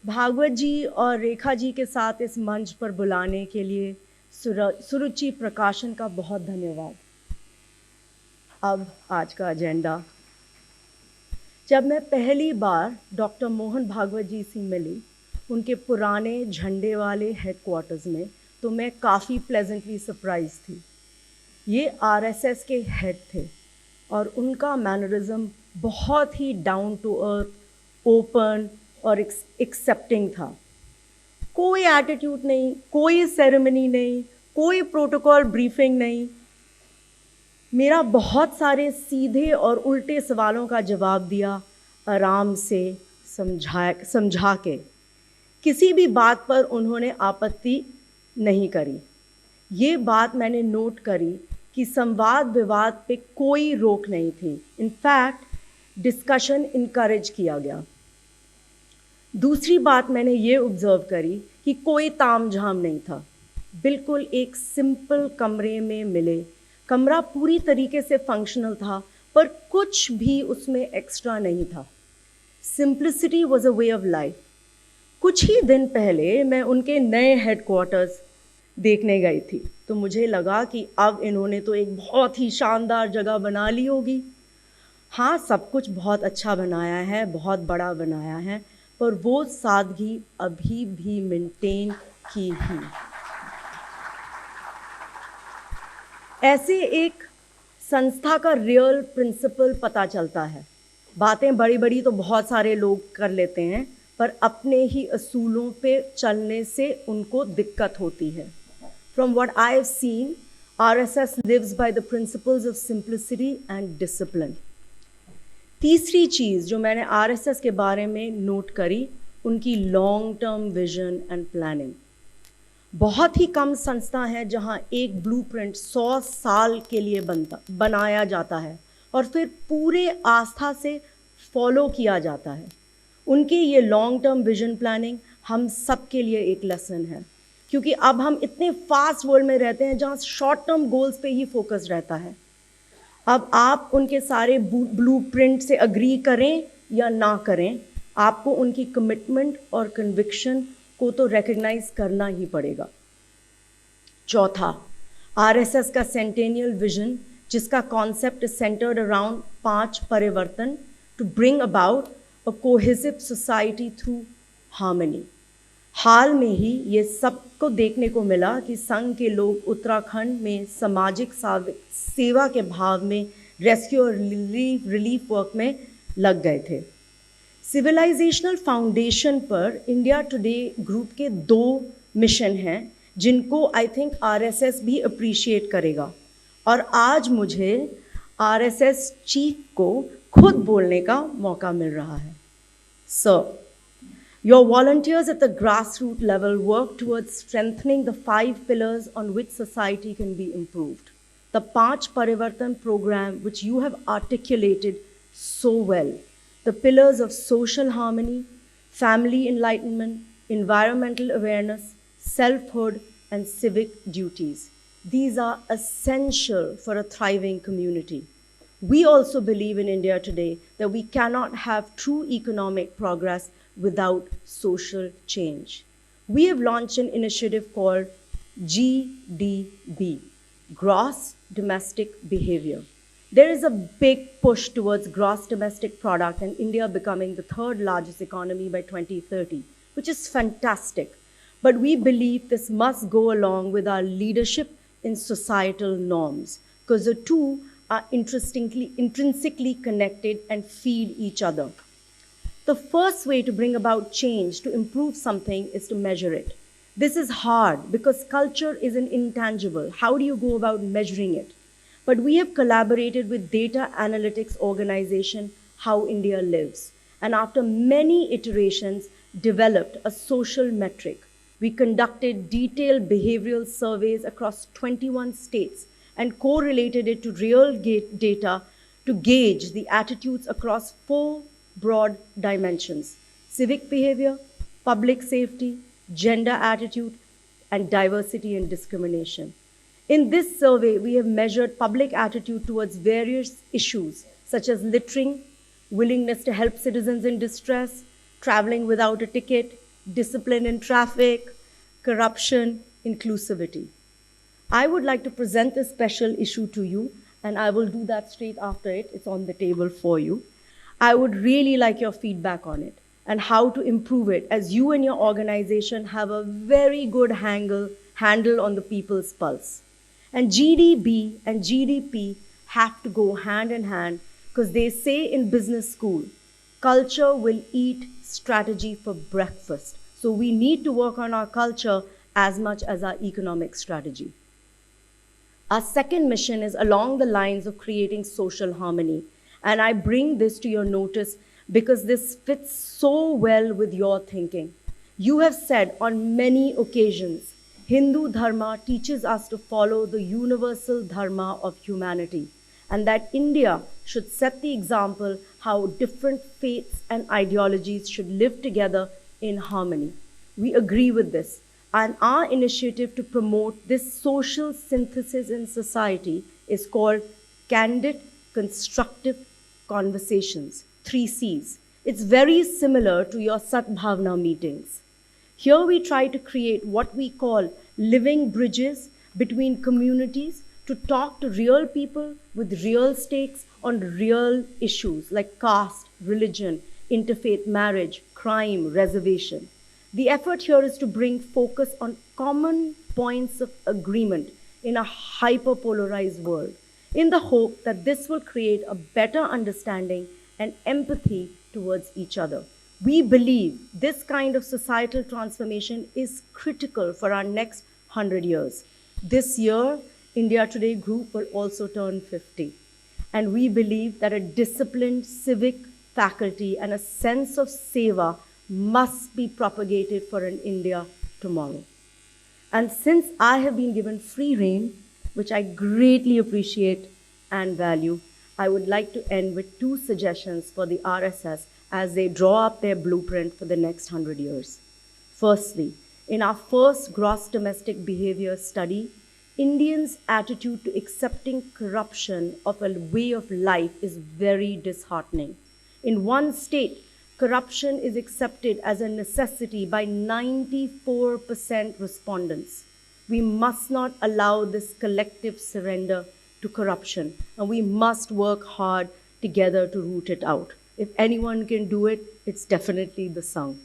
भागवत जी और रेखा जी के साथ इस मंच पर बुलाने के लिए सुरुचि प्रकाशन का बहुत धन्यवाद। अब आज का एजेंडा। जब मैं पहली बार डॉक्टर मोहन भागवत जी से मिली उनके पुराने झंडे वाले हेडक्वार्टर्स में, तो मैं काफ़ी प्लेजेंटली सरप्राइज थी। ये आरएसएस के हेड थे और उनका मैनरिज्म बहुत ही डाउन टू अर्थ, ओपन और एक्सेप्टिंग था। कोई एटीट्यूड नहीं, कोई सेरेमनी नहीं, कोई प्रोटोकॉल ब्रीफिंग नहीं। मेरा बहुत सारे सीधे और उल्टे सवालों का जवाब दिया, आराम से समझा के। किसी भी बात पर उन्होंने आपत्ति नहीं करी। ये बात मैंने नोट करी कि संवाद विवाद पे कोई रोक नहीं थी। इनफैक्ट डिस्कशन इनकरेज किया गया। दूसरी बात मैंने ये ऑब्जर्व करी कि कोई तामझाम नहीं था। बिल्कुल एक सिंपल कमरे में मिले। कमरा पूरी तरीके से फंक्शनल था, पर कुछ भी उसमें एक्स्ट्रा नहीं था। Simplicity was a way of life. कुछ ही दिन पहले मैं उनके नए हेडक्वार्टर्स देखने गई थी, तो मुझे लगा कि अब इन्होंने तो एक बहुत ही शानदार जगह बना ली होगी। हाँ, सब कुछ बहुत अच्छा बनाया है, बहुत बड़ा बनाया है, पर वो सादगी अभी भी मेंटेन की ही। ऐसे एक संस्था का रियल प्रिंसिपल पता चलता है। बातें बड़ी बड़ी तो बहुत सारे लोग कर लेते हैं, पर अपने ही असूलों पे चलने से उनको दिक्कत होती है। From what I have seen, RSS lives by the principles of simplicity and discipline. तीसरी चीज़ जो मैंने आरएसएस के बारे में नोट करी, उनकी long term vision and planning. बहुत ही कम संस्था हैं जहां एक ब्लूप्रिंट 100 साल के लिए बनाया जाता है और फिर पूरे आस्था से फॉलो किया जाता है। उनकी ये लॉन्ग टर्म विजन प्लानिंग हम सब के लिए एक लेसन है, क्योंकि अब हम इतने फास्ट वर्ल्ड में रहते हैं जहां शॉर्ट टर्म गोल्स पे ही फोकस रहता है। अब आप उनके सारे ब्लूप्रिंट से अग्री करें या ना करें, आपको उनकी कमिटमेंट और कन्विक्शन को तो रिकग्नाइज करना ही पड़ेगा। चौथा, आरएसएस का सेंटेनियल विजन, जिसका कॉन्सेप्ट इज सेंटर्ड अराउंड 5 परिवर्तन to bring about a cohesive society through harmony. हाल में ही ये सबको देखने को मिला कि संघ के लोग उत्तराखंड में सामाजिक सेवा के भाव में रेस्क्यू और रिलीफ वर्क में लग गए थे। सिविलाइजेशनल फाउंडेशन पर इंडिया टुडे ग्रुप के 2 मिशन हैं, जिनको आई थिंक आरएसएस भी अप्रिशिएट करेगा। और आज मुझे आरएसएस चीफ को खुद बोलने का मौका मिल रहा है। Sir, your volunteers at the grassroots level work towards strengthening the 5 pillars on which society can be improved. The 5 Parivartan program, which you have articulated so well. The pillars of social harmony, family enlightenment, environmental awareness, selfhood, and civic duties. These are essential for a thriving community. We also believe in India today that we cannot have true economic progress without social change. We have launched an initiative called GDB, Gross Domestic Behavior. There is a big push towards gross domestic product and India becoming the 3rd largest economy by 2030, which is fantastic. But we believe this must go along with our leadership in societal norms, because the two are intrinsically connected and feed each other. The first way to bring about change, to improve something, is to measure it. This is hard because culture is an intangible. How do you go about measuring it? But we have collaborated with data analytics organization How India Lives, and after many iterations developed a social metric. We conducted detailed behavioral surveys across 21 states and correlated it to real data to gauge the attitudes across 4 broad dimensions: civic behavior, public safety, gender attitude, and diversity and discrimination. In this survey, we have measured public attitude towards various issues such as littering, willingness to help citizens in distress, traveling without a ticket, discipline in traffic, corruption, inclusivity. I would like to present this special issue to you, and I will do that straight after it. It's on the table for you. I would really like your feedback on it and how to improve it, as you and your organization have a very good handle on the people's pulse. And GDB and GDP have to go hand in hand, because they say in business school, culture will eat strategy for breakfast. So we need to work on our culture as much as our economic strategy. Our second mission is along the lines of creating social harmony. And I bring this to your notice because this fits so well with your thinking. You have said on many occasions, Hindu Dharma teaches us to follow the universal Dharma of humanity, and that India should set the example how different faiths and ideologies should live together in harmony. We agree with this. And our initiative to promote this social synthesis in society is called Candid Constructive Conversations, 3 Cs. It's very similar to your Satbhavna meetings. Here we try to create what we call living bridges between communities to talk to real people with real stakes on real issues like caste, religion, interfaith marriage, crime, reservation. The effort here is to bring focus on common points of agreement in a hyper-polarized world, in the hope that this will create a better understanding and empathy towards each other. We believe this kind of societal transformation is critical for our next 100 years. This year, India Today Group will also turn 50. And we believe that a disciplined civic faculty and a sense of seva must be propagated for an India tomorrow. And since I have been given free rein, which I greatly appreciate and value, I would like to end with 2 suggestions for the RSS as they draw up their blueprint for the next 100 years. Firstly, in our first gross domestic behavior study, Indians' attitude to accepting corruption of a way of life is very disheartening. In one state, corruption is accepted as a necessity by 94% respondents. We must not allow this collective surrender to corruption, and we must work hard together to root it out. If anyone can do it, it's definitely the Sangh.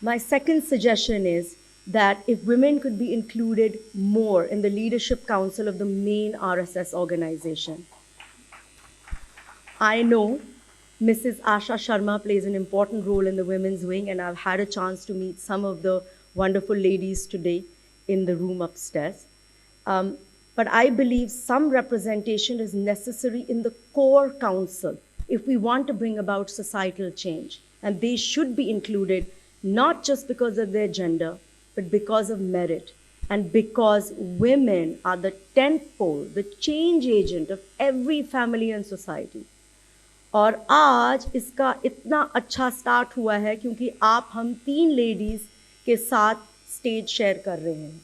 My second suggestion is that if women could be included more in the leadership council of the main RSS organization. I know Mrs. Asha Sharma plays an important role in the women's wing, and I've had a chance to meet some of the wonderful ladies today in the room upstairs. But I believe some representation is necessary in the core council if we want to bring about societal change. And they should be included not just because of their gender, but because of merit. And because women are the tent pole, the change agent of every family and society. और आज इसका इतना अच्छा start हुआ है क्योंकि आप हम 3 लेडीज के साथ स्टेज शेयर कर रहे हैं.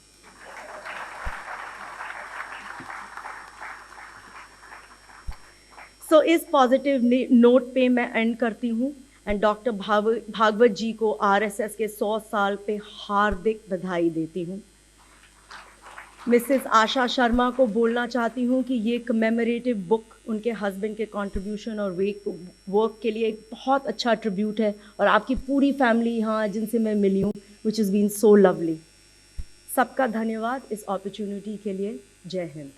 सो इस पॉजिटिव नोट पे मैं एंड करती हूँ एंड डॉक्टर भागवत जी को आरएसएस के 100 साल पे हार्दिक बधाई देती हूँ. मिसेस आशा शर्मा को बोलना चाहती हूँ कि ये कमेमोरेटिव बुक उनके हस्बैंड के कंट्रीब्यूशन और वर्क के लिए एक बहुत अच्छा ट्रिब्यूट है, और आपकी पूरी फैमिली यहाँ जिनसे मैं मिली हूँ, which is been so lovely. सबका धन्यवाद इस अपॉर्चुनिटी के लिए. जय हिंद.